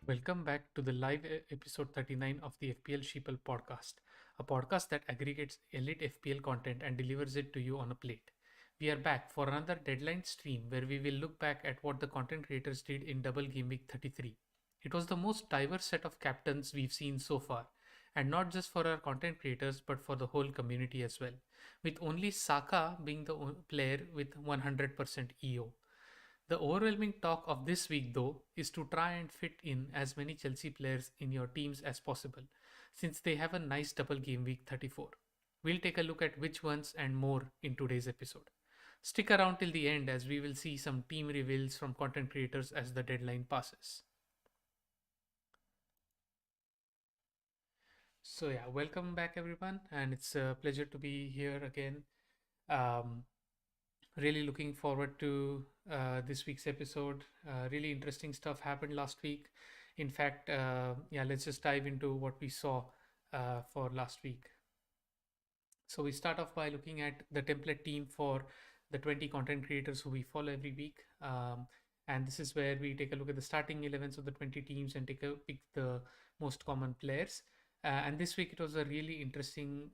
Welcome back to the live episode 39 of the FPL Sheeple podcast, a podcast that aggregates elite FPL content and delivers it to you on a plate. We are back for another deadline stream where we will look back at what the content creators did in double game week 33. It was the most diverse set of captains we've seen so far, and not just for our content creators but for the whole community as well, with only Saka being the player with 100% EO. The overwhelming talk of this week, though, is to try and fit in as many Chelsea players in your teams as possible, since they have a nice double game week 34. We'll take a look at which ones and more in today's episode. Stick around till the end as we will see some team reveals from content creators as the deadline passes. So, yeah, welcome back everyone, and it's a pleasure to be here again. Um, Really looking forward to this week's episode. Really interesting stuff happened last week. In fact, yeah, let's just dive into what we saw for last week. So we start off by looking at the template team for the 20 content creators who we follow every week. And this is where we take a look at the starting 11s of the 20 teams and take a pick the most common players. And this week it was a really interesting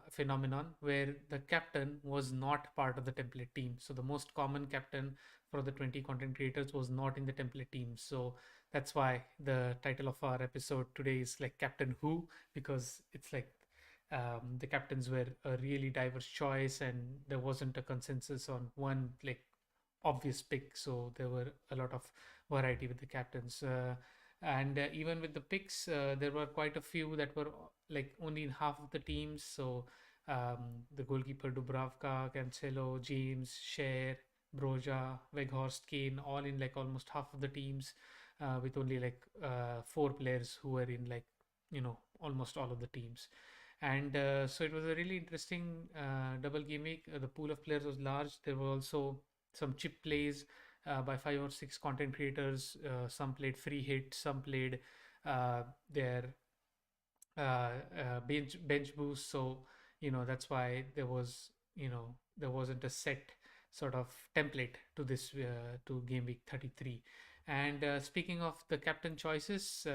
phenomenon where the captain was not part of the template team. So the most common captain for the 20 content creators was not in the template team. So that's why the title of our episode today is like Captain Who, because it's like the captains were a really diverse choice and there wasn't a consensus on one like obvious pick, so there were a lot of variety with the captains, and even with the picks there were quite a few that were like only in half of the teams. So the goalkeeper Dubravka, Cancelo, James, Cher, Broja, Weghorst, Kane, all in like almost half of the teams, with only like four players who were in like almost all of the teams. And so it was a really interesting double game week. The pool of players was large. There were also some chip plays by five or six content creators. Some played free hit, some played their bench boost. So that's why there wasn't a set sort of template to this to game week 33. And speaking of the captain choices,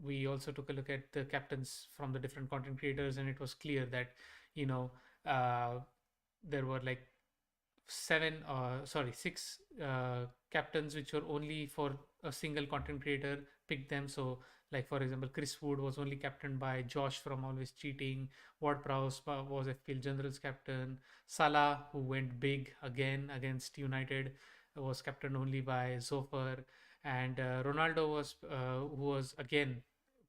we also took a look at the captains from the different content creators, and it was clear that you know uh, there were like six captains which were only for a single content creator picked them. So like for example, Chris Wood was only captained by Josh from Always Cheating. Ward Prowse was FPL General's captain. Salah, who went big again against United, was captained only by Zofer. And Ronaldo was who was again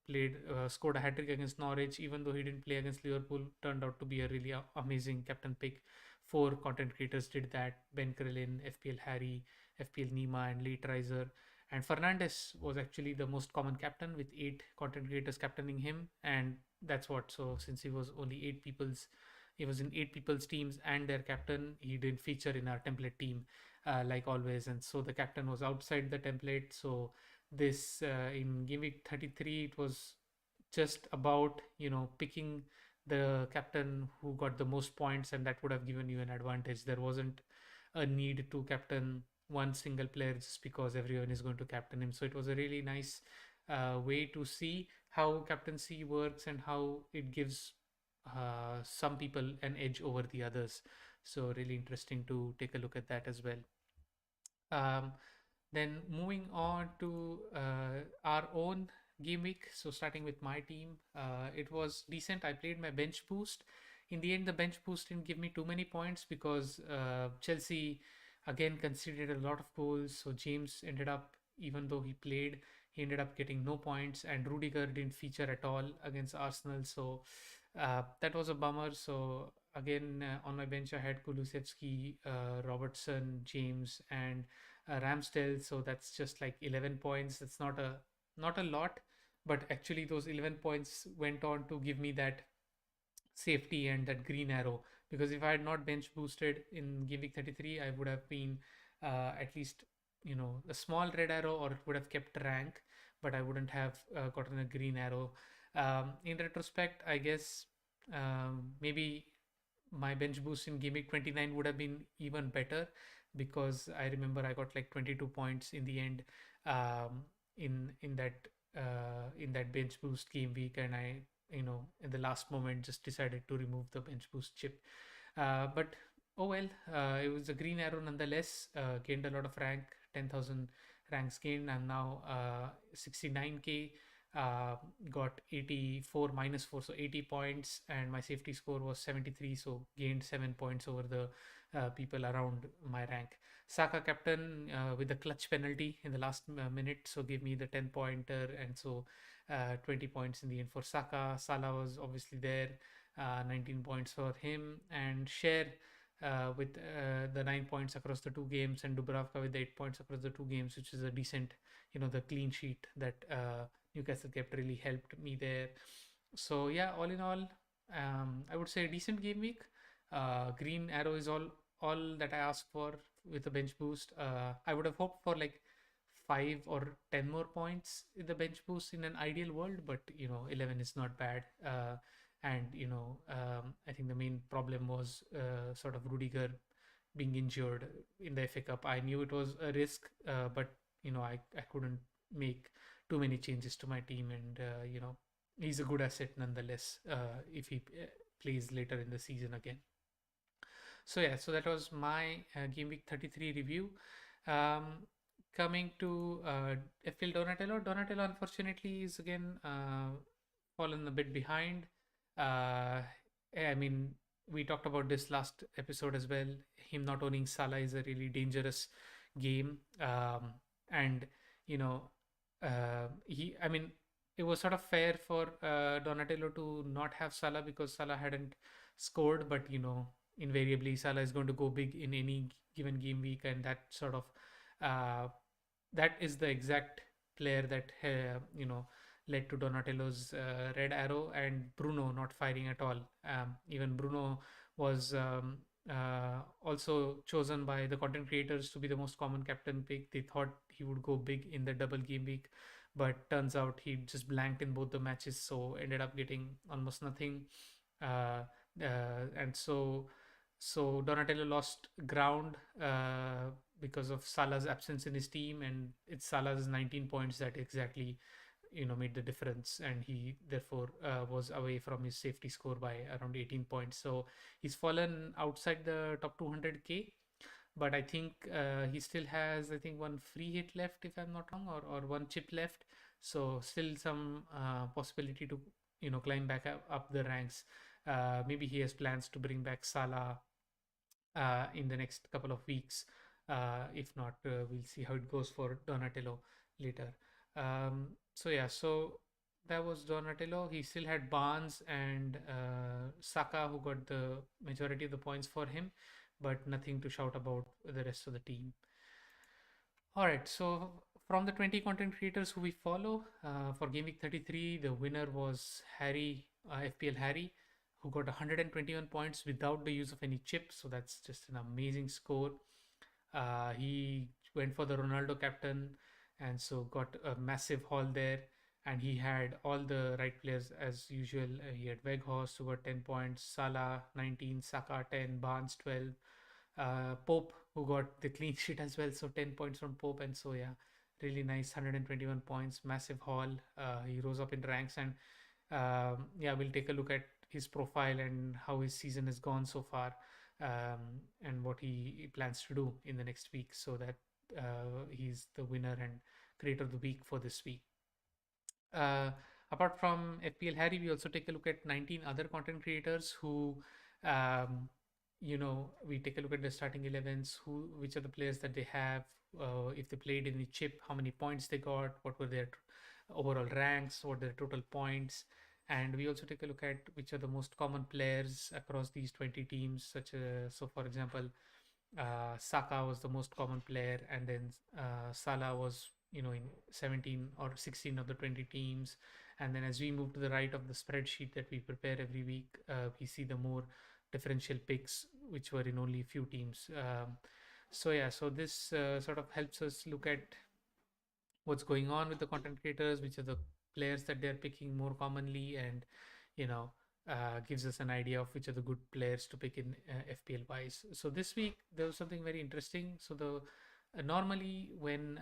played scored a hat trick against Norwich, even though he didn't play against Liverpool. Turned out to be a really amazing captain pick. Four content creators did that: Ben Krillin, FPL Harry, FPL Nima, and Lee Trizer. And Fernandez was actually the most common captain, with eight content creators captaining him. And that's what, so since he was in eight people's teams and their captain, he didn't feature in our template team like always. And so the captain was outside the template. So this in game week 33, it was just about picking the captain who got the most points, and that would have given you an advantage. There wasn't a need to captain one single player just because everyone is going to captain him. So it was a really nice way to see how captaincy works and how it gives some people an edge over the others. So really interesting to take a look at that as well. um, then moving on to our own game week. So starting with my team, it was decent. I played my bench boost. In the end, the bench boost didn't give me too many points because Chelsea again conceded a lot of goals. So James ended up, even though he played, he ended up getting no points, and Rudiger didn't feature at all against Arsenal. So that was a bummer. So again, on my bench, I had Kulusevski, Robertson, James, and Ramsdale. So that's just like 11 points. That's not a lot, but actually those 11 points went on to give me that safety and that green arrow. Because if I had not bench boosted in game week 33, I would have been at least a small red arrow, or it would have kept rank, but I wouldn't have gotten a green arrow. In retrospect, I guess maybe my bench boost in game week 29 would have been even better, because I remember I got like 22 points in the end. in that bench boost game week, and I, in the last moment just decided to remove the bench boost chip. But oh well, it was a green arrow nonetheless. Gained a lot of rank, 10,000 ranks gained. I'm now 69k. Uh, got 84 minus 4, so 80 points, and my safety score was 73, so gained 7 points over the people around my rank. Saka captain with the clutch penalty in the last minute, so gave me the 10 pointer, and so 20 points in the end for Saka. Salah was obviously there, 19 points for him, and Share with the 9 points across the two games, and Dubravka with the 8 points across the two games, which is a decent, the clean sheet that Newcastle kept really helped me there. So yeah, all in all, I would say a decent game week. Green arrow is all that I asked for with a bench boost. I would have hoped for like 5 or 10 more points in the bench boost in an ideal world, but 11 is not bad. And I think the main problem was sort of Rudiger being injured in the FA Cup. I knew it was a risk, but I couldn't make too many changes to my team, and he's a good asset nonetheless if he plays later in the season again. So yeah, so that was my game week 33 review. Um, Coming to FPL Donatello. Donatello unfortunately is again fallen a bit behind. I mean, we talked about this last episode as well. Him not owning Salah is a really dangerous game, and you know, I mean, it was sort of fair for Donatello to not have Salah because Salah hadn't scored, but invariably Salah is going to go big in any given game week, and that sort of uh, that is the exact player that led to Donatello's red arrow and Bruno not firing at all. Even Bruno was also chosen by the content creators to be the most common captain pick. They thought he would go big in the double game week, but turns out he just blanked in both the matches, so ended up getting almost nothing. Uh, and so Donatello lost ground because of Salah's absence in his team, and it's Salah's 19 points that exactly made the difference, and he therefore was away from his safety score by around 18 points. So he's fallen outside the top 200k, but I think he still has, I think, one free hit left if I'm not wrong, or one chip left, so still some possibility to climb back up the ranks. Maybe he has plans to bring back Salah in the next couple of weeks. If not, we'll see how it goes for Donatello later. So yeah, so that was Donatello. He still had Barnes and Saka, who got the majority of the points for him, but nothing to shout about the rest of the team. All right, so from the 20 content creators who we follow for Game Week 33, the winner was Harry, FPL Harry, who got 121 points without the use of any chip. So that's just an amazing score. He went for the Ronaldo captain, and so got a massive haul there. And he had all the right players as usual. He had Weghorst, who got 10 points, Salah 19, Saka 10, Barnes 12, Pope, who got the clean sheet as well, so 10 points from Pope. And so yeah, really nice, 121 points, massive haul. He rose up in ranks, and yeah, we'll take a look at his profile and how his season has gone so far, and what he plans to do in the next week, so that he's the winner and creator of the week for this week. uh, Apart from FPL Harry, we also take a look at 19 other content creators who, um, we take a look at the starting 11s, which are the players that they have, if they played in the chip, how many points they got, what were their overall ranks, what are their total points. And we also take a look at which are the most common players across these 20 teams, so for example, Saka was the most common player, and then Salah was, in 17 or 16 of the 20 teams. And then as we move to the right of the spreadsheet that we prepare every week, we see the more differential picks, which were in only a few teams. So yeah, so this sort of helps us look at what's going on with the content creators, which are the players that they're picking more commonly, and you know gives us an idea of which are the good players to pick in FPL wise. So this week there was something very interesting. So the Normally when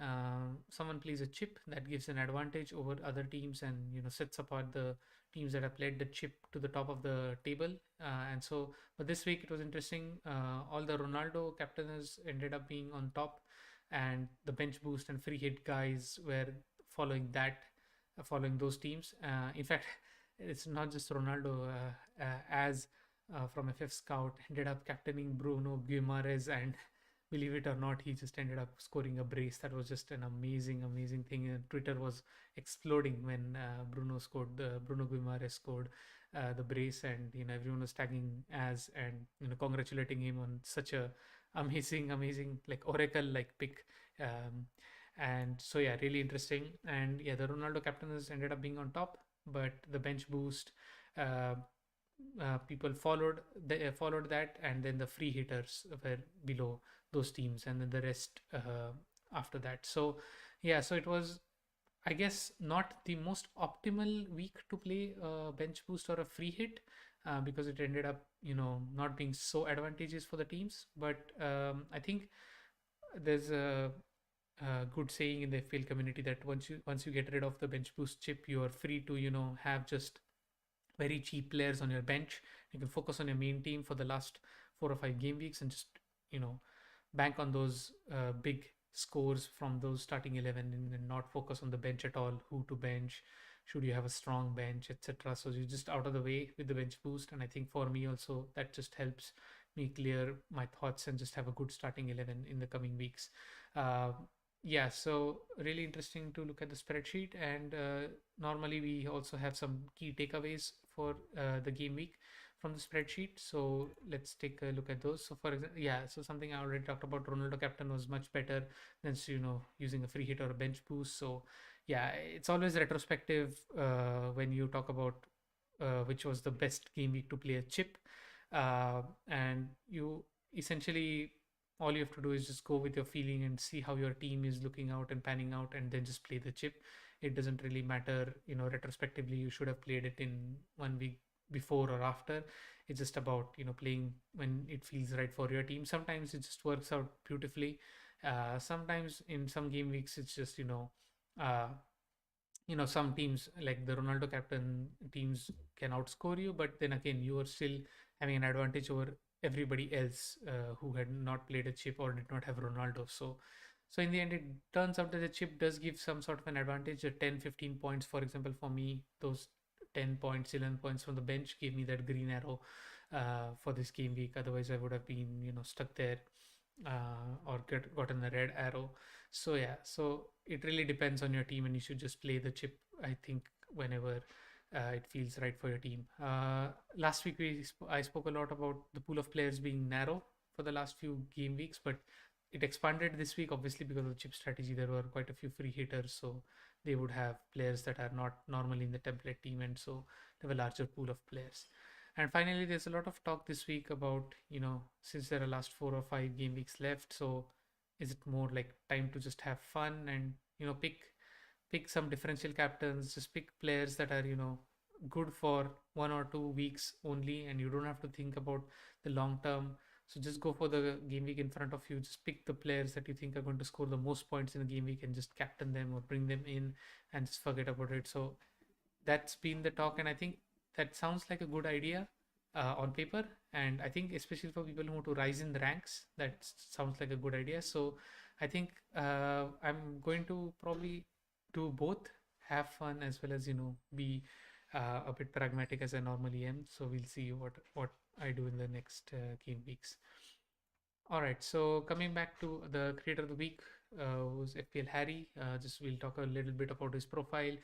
someone plays a chip, that gives an advantage over other teams, and sets apart the teams that have played the chip to the top of the table. And so but this week it was interesting. All the Ronaldo captains ended up being on top, and the bench boost and free hit guys were following that, following those teams. In fact, it's not just Ronaldo, as from FF Scout ended up captaining Bruno Guimaraes, and believe it or not, he just ended up scoring a brace. That was just an amazing, amazing thing. And Twitter was exploding when Bruno Guimaraes scored the brace, and everyone was tagging as, and congratulating him on such a amazing, amazing, like oracle like pick. Um, and so yeah, really interesting. And yeah, the Ronaldo captain has ended up being on top, but the bench boost. Uh, People followed that, and then the free hitters were below those teams, and then the rest after that. So yeah, so it was, I guess, not the most optimal week to play a bench boost or a free hit, because it ended up not being so advantageous for the teams. But I think there's a good saying in the FPL community that once you get rid of the bench boost chip, you are free to have just very cheap players on your bench. You can focus on your main team for the last 4 or 5 game weeks, and just you know bank on those big scores from those starting 11, and not focus on the bench at all. Who to bench? Should you have a strong bench, etc.? So you're just out of the way with the bench boost, and I think for me also that just helps me clear my thoughts and just have a good starting 11 in the coming weeks. Uh, yeah, so really interesting to look at the spreadsheet, and normally we also have some key takeaways for the game week from the spreadsheet. So let's take a look at those. So for example, yeah, so something I already talked about, Ronaldo captain was much better than using a free hit or a bench boost. So yeah, it's always retrospective when you talk about which was the best game week to play a chip. And you essentially, all you have to do is just go with your feeling and see how your team is looking out and panning out, and then just play the chip. It doesn't really matter, retrospectively you should have played it in 1 week before or after. It's just about playing when it feels right for your team. Sometimes it just works out beautifully. Sometimes in some game weeks it's just uh, some teams like the Ronaldo captain teams can outscore you, but then again you are still having an advantage over everybody else who had not played a chip or did not have Ronaldo. So in the end, it turns out that the chip does give some sort of an advantage. 10, 15 points, for example, for me, those 10 points, 11 points from the bench gave me that green arrow for this game week. Otherwise, I would have been stuck there, or gotten a red arrow. So yeah, so it really depends on your team, and you should just play the chip, I think, whenever it feels right for your team. Last week I spoke a lot about the pool of players being narrow for the last few game weeks, but it expanded this week, obviously, because of the chip strategy. There were quite a few free hitters, so they would have players that are not normally in the template team, and so they have a larger pool of players. And finally, there's a lot of talk this week about, since there are last 4 or 5 game weeks left, so is it more like time to just have fun and, pick some differential captains, just pick players that are, good for 1 or 2 weeks only, and you don't have to think about the long term. So just go for the game week in front of you. Just pick the players that you think are going to score the most points in the game week, and just captain them or bring them in, and just forget about it. So that's been the talk, and I think that sounds like a good idea on paper. And I think especially for people who want to rise in the ranks, that sounds like a good idea. So I think I'm going to probably do both, have fun as well as be a bit pragmatic as I normally am. So we'll see what I do in the next game weeks. All right, so coming back to the creator of the week, who's FPL Harry. Just we'll talk a little bit about his profile.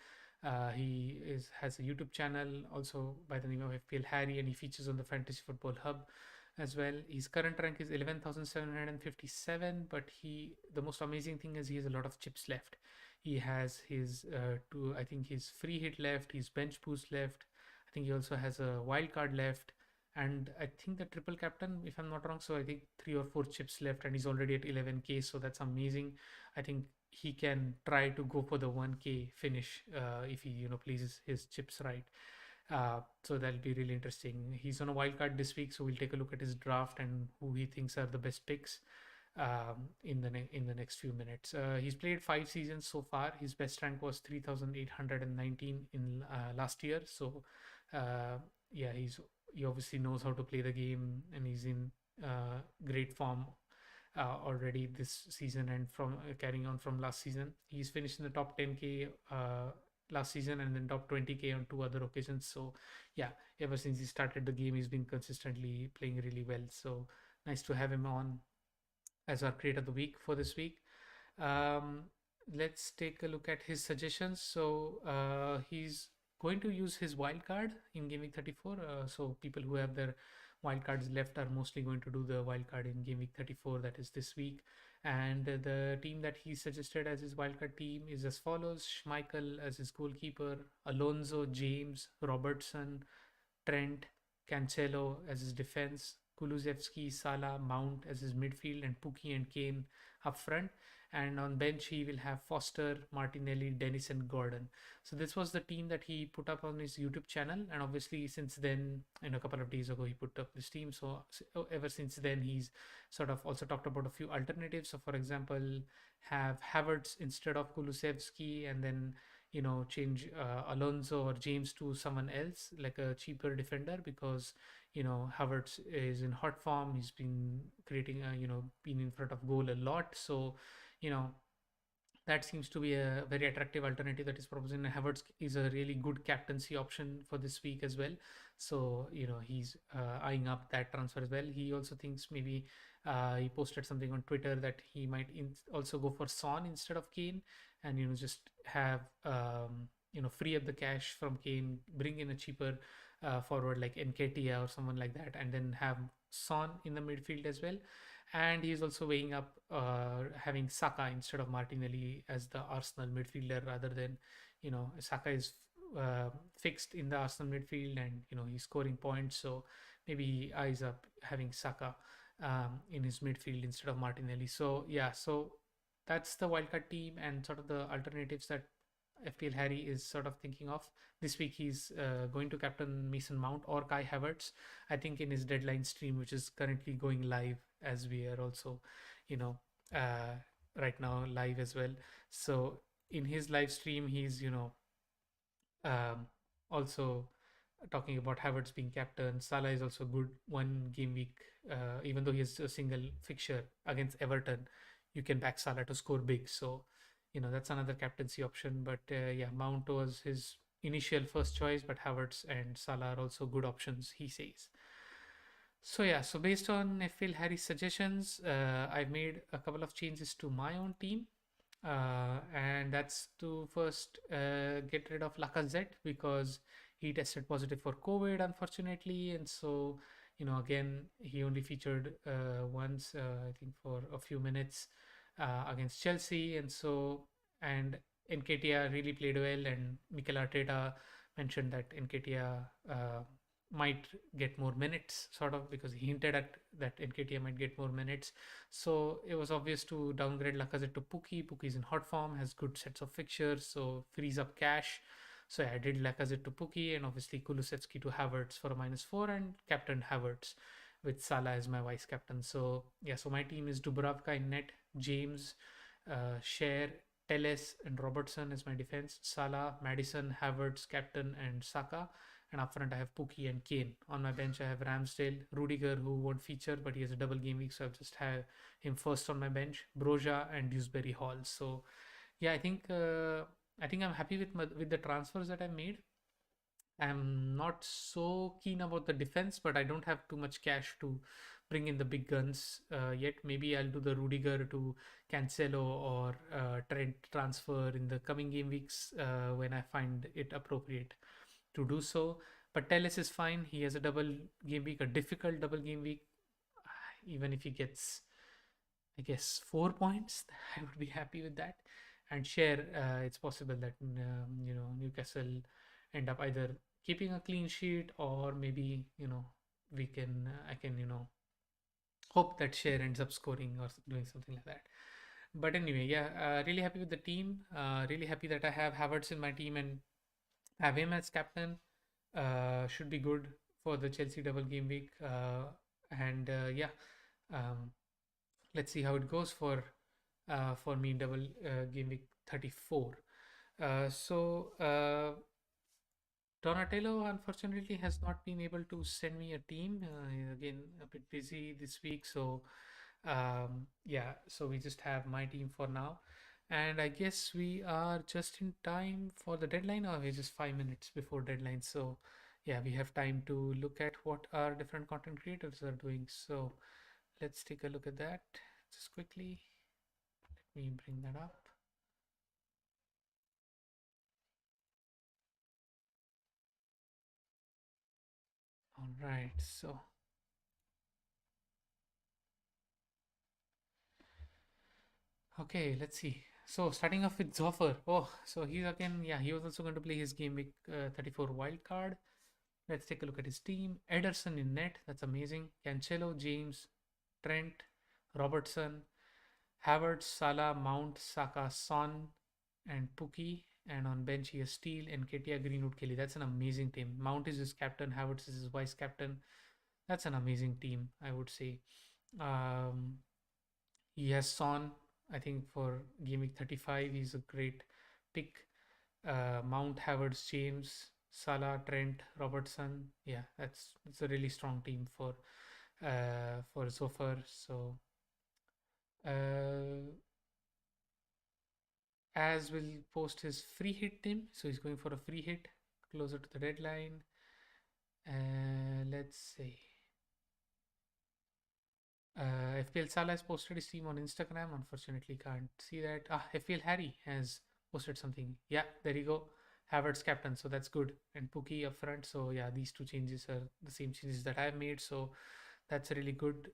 He has a YouTube channel also by the name of FPL Harry, and he features on the Fantasy Football Hub as well. His current rank is 11,757, but the most amazing thing is he has a lot of chips left. He has his I think his free hit left, his bench boost left. I think he also has a wild card left, and I think the triple captain, if I'm not wrong. So I think 3 or 4 chips left, and he's already at 11K. So that's amazing. I think he can try to go for the 1K finish if he plays his chips right. So that'll be really interesting. He's on a wild card this week, so we'll take a look at his draft and who he thinks are the best picks. in the next few minutes. He's played 5 seasons so far. His best rank was 3,819 in last year. So yeah, he obviously knows how to play the game, and he's in great form already this season, and from carrying on from last season. He's finished in the top 10K last season, and then top 20K on two other occasions. So yeah, ever since he started the game, he's been consistently playing really well. So nice to have him on as our creator of the week for this week. Um, let's take a look at his suggestions. So he's going to use his wild card in Game Week 34. So people who have their wild cards left are mostly going to do the wild card in Game Week 34, that is this week. And the team that he suggested as his wildcard team is as follows: Schmeichel as his goalkeeper, Alonso, James, Robertson, Trent, Cancelo as his defense, Kulusevski, Salah, Mount as his midfield, and Pukki and Kane up front. And on bench, he will have Foster, Martinelli, Dennis, and Gordon. So this was the team that he put up on his YouTube channel. And obviously, since then, a couple of days ago, he put up this team. So ever since then, he's sort of also talked about a few alternatives. So for example, have Havertz instead of Kulusevski, and then change Alonso or James to someone else, like a cheaper defender, because Havertz is in hot form. He's been creating been in front of goal a lot. So you know that seems to be a very attractive alternative that is proposing. Havertz is a really good captaincy option for this week as well. So he's eyeing up that transfer as well. He also thinks maybe he posted something on Twitter that he might also go for Son instead of Kane, and just have free up the cash from Kane, bring in a cheaper forward like Nketiah or someone like that, and then have Son in the midfield as well. And he's also weighing up having Saka instead of Martinelli as the Arsenal midfielder, rather than Saka is fixed in the Arsenal midfield, and he's scoring points, so maybe he eyes up having Saka in his midfield instead of Martinelli. So yeah, so that's the wildcard team and sort of the alternatives that FPL Harry is sort of thinking of. This week he's going to captain Mason Mount or Kai Havertz, I think, in his deadline stream, which is currently going live as we are also, you know, uh, right now live as well. So in his live stream, he's, um, also talking about Havertz being captain. Salah is also good one game week, even though he has a single fixture against Everton. You can back Salah to score big. So, that's another captaincy option. But yeah, Mount was his initial first choice, but Havertz and Salah are also good options, he says. So yeah, so based on Phil Harry's suggestions, I've made a couple of changes to my own team, and that's to first get rid of Lacazette because he tested positive for COVID, unfortunately, and so again he only featured once, I think, for a few minutes against Chelsea, and Nketiah really played well, and Mikel Arteta mentioned that Nketiah might get more minutes, sort of, because he hinted at that Nketiah might get more minutes. So it was obvious to downgrade Lacazette to Pukki. Pukki's in hot form, has good sets of fixtures, so frees up cash. So yeah, I did Lacazette to Pukki, and obviously Kulusevski to Havertz for a -4, and captain Havertz with Salah as my vice captain. So yeah, so my team is Dubravka in net, James, Cher, Teles, and Robertson as my defense, Salah, Madison, Havertz, captain, and Saka. And up front, I have Pookie and Kane. On my bench, I have Ramsdale, Rudiger, who won't feature, but he has a double game week, so I've just have him first on my bench, Broja and Dewsbury Hall. So yeah, I think I'm happy with the transfers that I made. I'm not so keen about the defense, but I don't have too much cash to bring in the big guns yet. Maybe I'll do the Rudiger to Cancelo or Trent transfer in the coming game weeks when I find it appropriate to do so. But Teles is fine. He has a double game week, a difficult double game week. Even if he gets, I guess, 4 points, I would be happy with that. And share, it's possible that Newcastle end up either keeping a clean sheet, or maybe we can I can hope that share ends up scoring or doing something like that. But anyway, yeah, really happy with the team. Really happy that I have Havertz in my team and have him as captain. Should be good for the Chelsea double game week. And yeah, um, let's see how it goes for me in double game week 34. Donatello unfortunately has not been able to send me a team. Again, a bit busy this week, so yeah. So we just have my team for now, and I guess we are just in time for the deadline, or we're just 5 minutes before deadline. So yeah, we have time to look at what our different content creators are doing. So let's take a look at that just quickly. Let me bring that up. All right, so okay, let's see. So starting off with Zoffer. Oh, so he's again, yeah, he was also going to play his game week 34 wild card. Let's take a look at his team. Ederson in net, that's amazing. Cancelo, James, Trent, Robertson, Havertz, Salah, Mount, Saka, Son, and Pookie. And on bench he has Steele and Ketia, Greenwood, Kelly. That's an amazing team. Mount is his captain, Havertz is his vice captain. That's an amazing team, I would say. Um, he has Son, I think, for game week 35. He's a great pick. Mount, Havertz, James, Salah, Trent, Robertson. Yeah, that's a really strong team for so far. So uh, as will post his free hit team. So he's going for a free hit closer to the deadline. Let's see. FPL Salah has posted his team on Instagram. Unfortunately, can't see that. FPL Harry has posted something. Yeah, there you go. Havertz captain, so that's good. And Pookie up front. So yeah, these two changes are the same changes that I've made. So that's really good.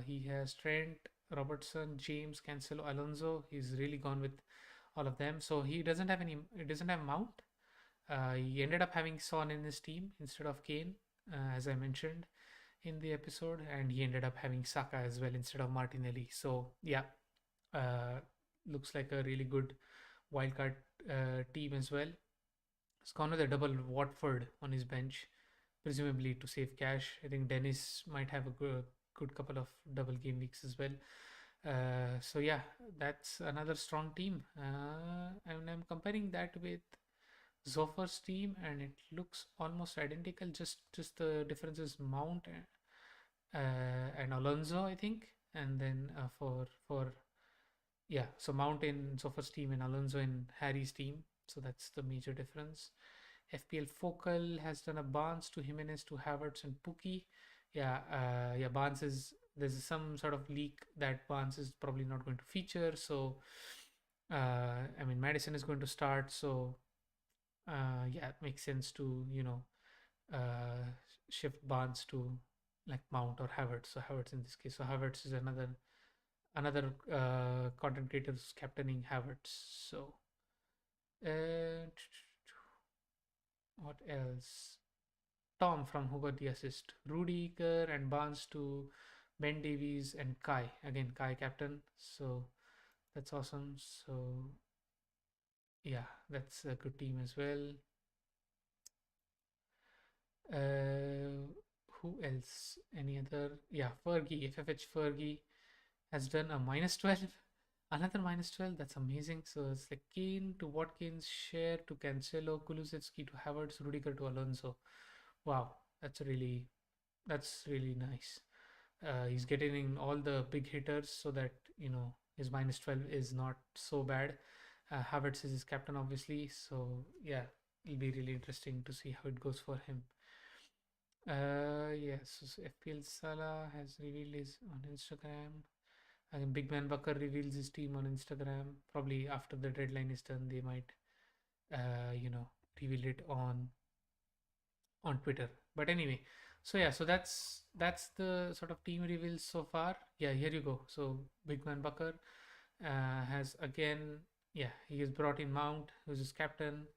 He has Trent, Robertson, James, Cancelo, Alonso. He's really gone with all of them. So he doesn't have any. He doesn't have Mount. He ended up having Son in his team instead of Kane, as I mentioned in the episode, and he ended up having Saka as well instead of Martinelli. So yeah, uh, looks like a really good wildcard team as well. He's gone with a double Watford on his bench, presumably to save cash. I think Dennis might have a good couple of double game weeks as well. So yeah, that's another strong team. And I'm comparing that with Zoffer's team, and it looks almost identical. Just the difference is Mount and Alonso, I think, and then for yeah, so Mount in Zoffer's team and Alonso in Harry's team. So that's the major difference. FPL Focal has done a Barnes to Jimenez to Havertz and Pookie. Yeah, Barnes is there's some sort of leak that Barnes is probably not going to feature. So I mean Madison is going to start. So yeah, it makes sense to uh, shift Barnes to like Mount or Havertz. So Havertz in this case. So Havertz is another content creator who's captaining Havertz. So uh, what else? Tom from Who Got the Assist. Rudiger and Barnes to Ben Davies and Kai. Again, Kai captain. So that's awesome. So yeah, that's a good team as well. Uh, who else? Any other? Yeah, Fergie, FFH Fergie has done a -12. Another -12. That's amazing. So it's like Kane to Watkins, Share to Cancelo, Kulusevski to Havertz, Rudiger to Alonso. Wow, that's really nice. He's getting in all the big hitters so that his -12 is not so bad. Havertz is his captain, obviously. So yeah, it'll be really interesting to see how it goes for him. Yes, so FPL Salah has revealed his on Instagram. And Big Man Bucker reveals his team on Instagram. Probably after the deadline is done, they might, reveal it on Twitter. But anyway, so yeah, so that's the sort of team reveals so far. Yeah, here you go. So Big Man Bucker has again, yeah, he has brought in Mount, who's his captain,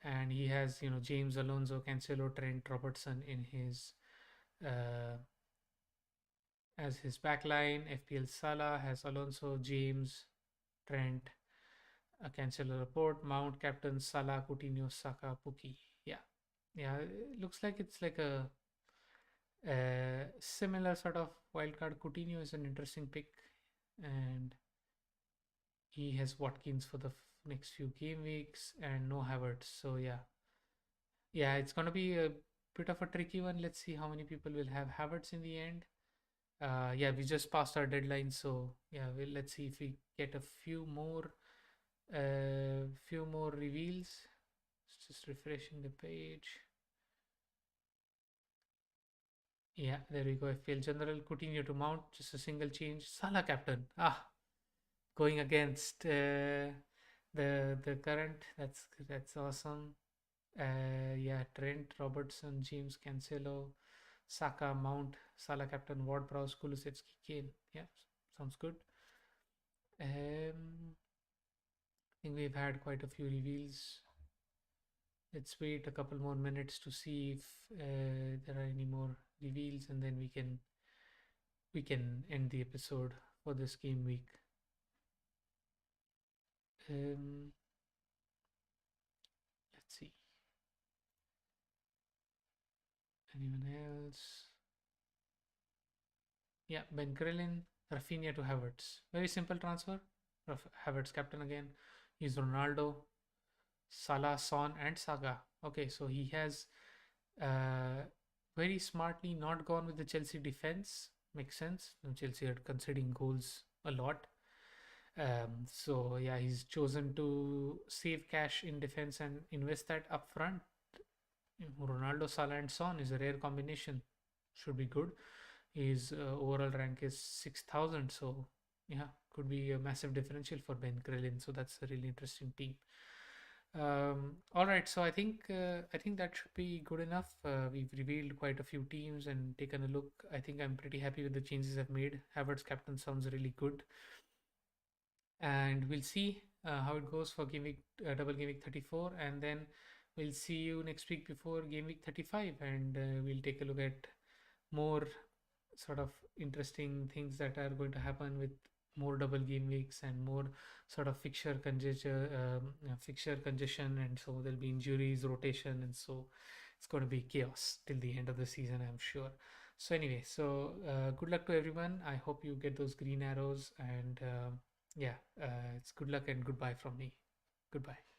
and he has James, Alonso, Cancelo, Trent, Robertson in his uh, as his backline. FPL Salah has Alonso, James, Trent, Cancelo, report, Mount, captain, Salah, Coutinho, Saka, Pookie. Yeah, yeah. It looks like it's like a similar sort of wildcard. Coutinho is an interesting pick. and he has Watkins for the next few game weeks and no Havertz. So yeah, it's gonna be a bit of a tricky one. Let's see how many people will have Havertz in the end. Yeah, we just passed our deadline, so yeah, let's see if we get a few more reveals. Just refreshing the page. Yeah, there we go. FPL General, Coutinho to Mount, just a single change. Salah captain. Going against the current. That's awesome. Yeah, Trent, Robertson, James Cancelo, Saka, Mount, Salah captain, Ward-Prowse, Kulusevski, Kane. Yeah, sounds good. I think we've had quite a few reveals. Let's wait a couple more minutes to see if there are any more reveals, and then we can end the episode for this game week. Um, let's see. Anyone else? Yeah, Ben Krillin, Rafinha to Havertz. Very simple transfer. Havertz captain again. He's Ronaldo, Salah, Son, and Saga. Okay, so he has uh, very smartly not gone with the Chelsea defense. Makes sense. Chelsea are conceding goals a lot. So yeah, he's chosen to save cash in defense and invest that up front. Ronaldo, Salah, and Son is a rare combination. Should be good. His overall rank is 6,000. So yeah, could be a massive differential for Ben Krillin. So that's a really interesting team. All right, so I think that should be good enough. We've revealed quite a few teams and taken a look. I think I'm pretty happy with the changes I've made. Havertz captain sounds really good, and we'll see how it goes for game week double game week 34, and then we'll see you next week before game week 35, and we'll take a look at more sort of interesting things that are going to happen with more double game weeks and more sort of fixture congestion, and so there'll be injuries, rotation, and so it's going to be chaos till the end of the season, I'm sure. So anyway, so good luck to everyone. I hope you get those green arrows, and yeah, it's good luck and goodbye from me. Goodbye.